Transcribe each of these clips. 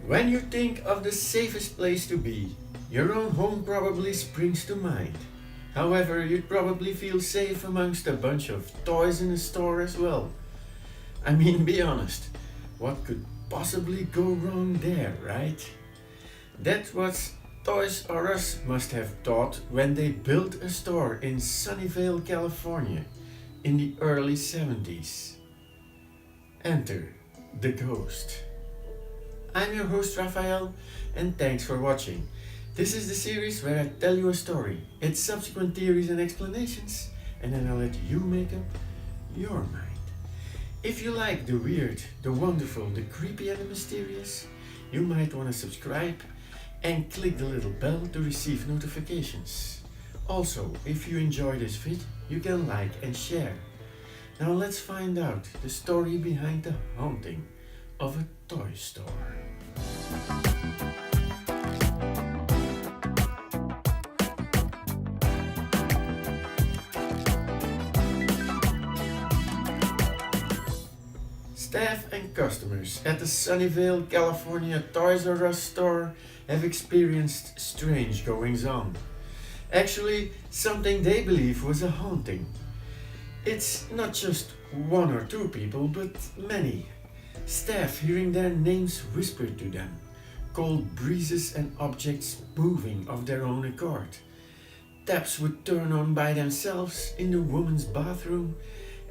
When you think of the safest place to be, your own home probably springs to mind. However, you'd probably feel safe amongst a bunch of toys in a store as well. I mean, be honest, what could possibly go wrong there, right? That's what Toys R Us must have thought when they built a store in Sunnyvale, California in the early 70s. Enter the Ghost. I'm your host Raphael, and thanks for watching. This is the series where I tell you a story, its subsequent theories and explanations, and then I'll let you make up your mind. If you like the weird, the wonderful, the creepy and the mysterious, you might want to subscribe and click the little bell to receive notifications. Also, if you enjoy this vid, you can like and share. Now let's find out the story behind the haunting of a toy store. Staff and customers at the Sunnyvale, California Toys R Us store have experienced strange goings on. Actually, something they believe was a haunting. It's not just one or two people, but many. Staff hearing their names whispered to them, cold breezes and objects moving of their own accord. Taps would turn on by themselves in the woman's bathroom,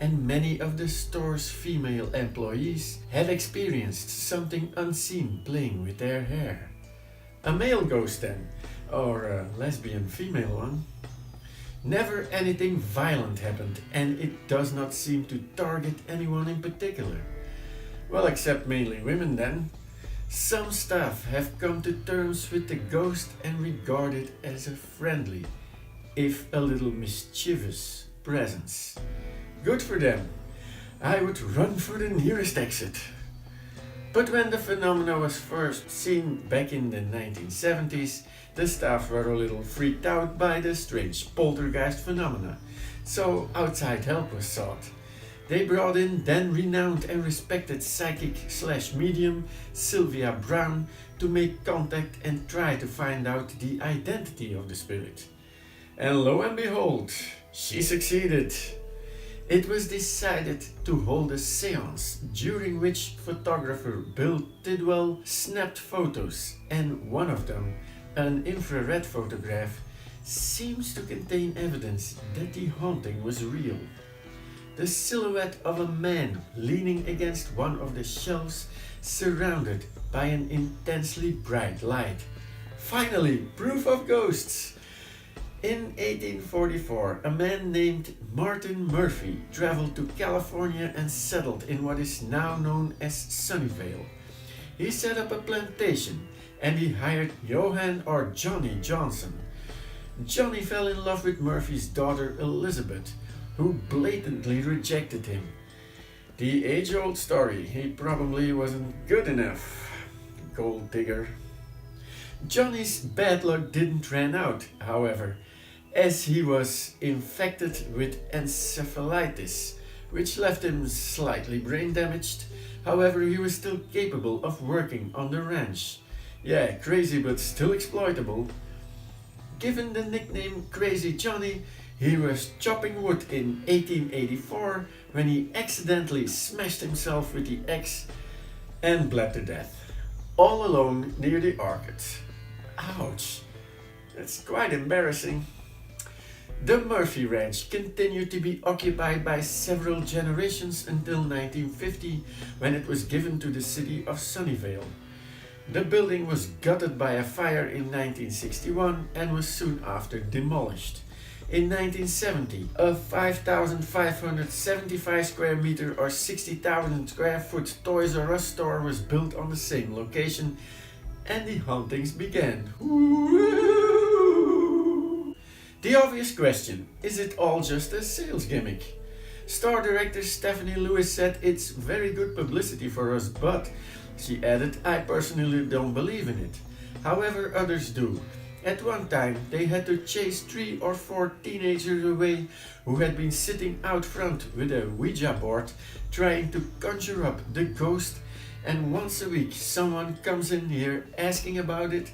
and many of the store's female employees have experienced something unseen playing with their hair. A male ghost then, or a lesbian female one. Never anything violent happened, and it does not seem to target anyone in particular. Well, except mainly women then. Some staff have come to terms with the ghost and regard it as a friendly, if a little mischievous, presence. Good for them. I would run for the nearest exit. But when the phenomena was first seen back in the 1970s, the staff were a little freaked out by the strange poltergeist phenomena, so outside help was sought. They brought in then renowned and respected psychic/medium Sylvia Brown to make contact and try to find out the identity of the spirit. And lo and behold, she succeeded. It was decided to hold a séance during which photographer Bill Tidwell snapped photos, and one of them, an infrared photograph, seems to contain evidence that the haunting was real. The silhouette of a man leaning against one of the shelves, surrounded by an intensely bright light. Finally, proof of ghosts! In 1844, a man named Martin Murphy traveled to California and settled in what is now known as Sunnyvale. He set up a plantation and he hired Johann or Johnny Johnson. Johnny fell in love with Murphy's daughter Elizabeth, who blatantly rejected him. The age-old story, he probably wasn't good enough. Gold digger. Johnny's bad luck didn't run out, however, as he was infected with encephalitis, which left him slightly brain damaged. However, he was still capable of working on the ranch. Yeah, crazy but still exploitable. Given the nickname Crazy Johnny, he was chopping wood in 1884 when he accidentally smashed himself with the axe and bled to death, all alone near the orchard. Ouch, that's quite embarrassing. The Murphy Ranch continued to be occupied by several generations until 1950, when it was given to the city of Sunnyvale. The building was gutted by a fire in 1961 and was soon after demolished. In 1970, a 5,575 square meter or 60,000 square foot Toys R Us store was built on the same location, and the hauntings began. The obvious question, is it all just a sales gimmick? Store director Stephanie Lewis said it's very good publicity for us, but, she added, I personally don't believe in it. However, others do. At one time, they had to chase 3 or 4 teenagers away who had been sitting out front with a Ouija board trying to conjure up the ghost and once a week someone comes in here asking about it.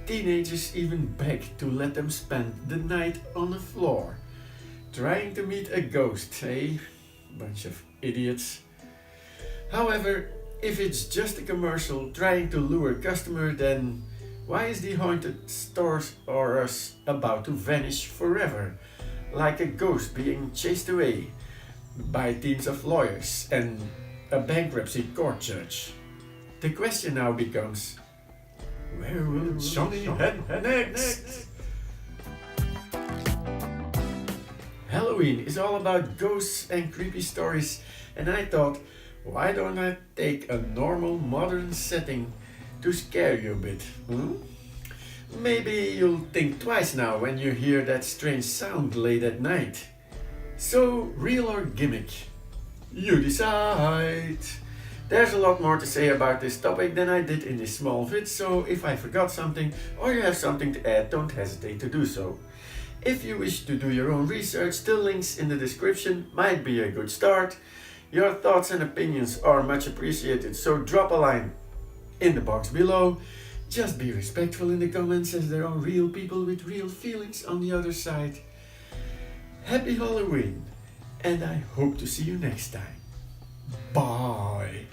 Teenagers even beg to let them spend the night on the floor, trying to meet a ghost, eh? Bunch of idiots. However, if it's just a commercial trying to lure customer, then why is the haunted stores or us about to vanish forever, like a ghost being chased away by teams of lawyers and a bankruptcy court judge? The question now becomes, where will Johnny head next? Halloween is all about ghosts and creepy stories, and I thought, why don't I take a normal modern setting to scare you a bit? Maybe you'll think twice now when you hear that strange sound late at night. So, real or gimmick? You decide! There's a lot more to say about this topic than I did in this small vid, so if I forgot something or you have something to add, don't hesitate to do so. If you wish to do your own research, the links in the description might be a good start. Your thoughts and opinions are much appreciated, so drop a line in the box below. Just be respectful in the comments, as there are real people with real feelings on the other side. Happy Halloween, and I hope to see you next time. Bye!